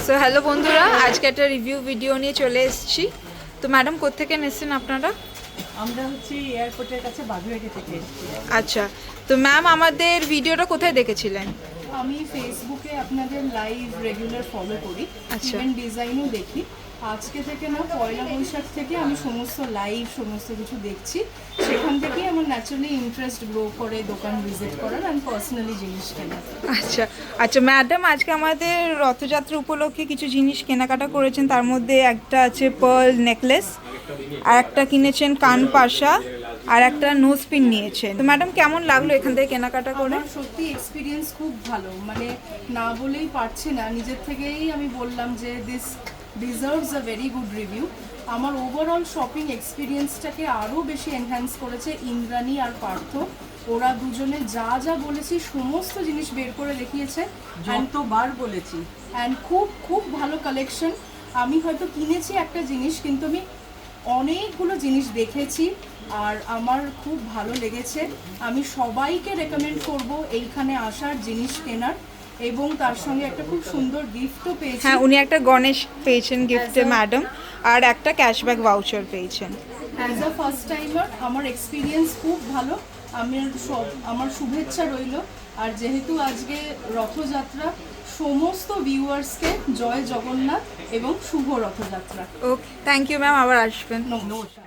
So hello বন্ধুরা, আজকে একটা রিভিউ ভিডিও নিয়ে চলে এসেছি। তো ম্যাডাম কোত্থেকে এসেছেন আপনারা? আমরা হচ্ছে এয়ারপোর্টের কাছে বাগুইআটি থেকে এসেছি। আচ্ছা, তো ম্যাম আমাদের ভিডিওটা কোথায় দেখেছিলেন? আমি ফেসবুকে আপনাদের লাইভ রেগুলার ফলো করি, আচ্ছা। ইভেন্ট ডিজাইনও দেখি। আজকে থেকে না, পয়লা বৈশাখ থেকে আমি সমস্ত লাইভ সমস্ত কিছু দেখছি। সেখান থেকেই আমার ন্যাচারালি ইন্টারেস্ট গ্রো করে দোকান ভিজিট করার অ্যান্ড পার্সোনালি জিনিস কেনার। আচ্ছা আচ্ছা ম্যাডাম, আজকে আমাদের রথযাত্রা উপলক্ষে কিছু জিনিস কেনাকাটা করেছেন। তার মধ্যে একটা আছে পার্ল নেকলেস, আর একটা কিনেছেন কানপাশা, আর একটা নোজ পিন নিয়েছেন। তো ম্যাডাম কেমন লাগলো এখান থেকে কেনাকাটা করে? আমার সত্যি এক্সপিরিয়েন্স খুব ভালো, মানে না বলেই পারছি না। নিজের থেকেই আমি বললাম যে this deserves a very good review. আমার ওভারঅল শপিং এক্সপিরিয়েন্সটাকে আরও বেশি এনহ্যান্স করেছে ইন্দ্রাণী আর পার্থ। ওরা দুজনে যা যা বলেছি সমস্ত জিনিস বের করে দেখিয়েছে। যতবার বলেছি। অ্যান্ড খুব খুব ভালো কালেকশন। আমি হয়তো কিনেছি একটা জিনিস, কিন্তু আমি অনেকগুলো জিনিস দেখেছি আর আমার খুব ভালো লেগেছে। আমি সবাইকে রেকমেন্ড করব এইখানে আসার, জিনিস কেনার, এবং তার সঙ্গে একটা খুব সুন্দর গিফটও পেয়েছি। হ্যাঁ, উনি একটা গণেশ পেয়েছেন গিফটে ম্যাডাম, আর একটা ক্যাশব্যাক ভাউচার পেয়েছেন। অ্যাজ আ ফার্স্ট টাইমার আমার এক্সপিরিয়েন্স খুব ভালো। আমার শুভেচ্ছা রইল। আর যেহেতু আজকে রথযাত্রা, সমস্ত ভিউয়ার্সকে জয় জগন্নাথ এবং শুভ রথযাত্রা। ওকে, থ্যাংক ইউ ম্যাম, আবার আসবেন। নমস্কার।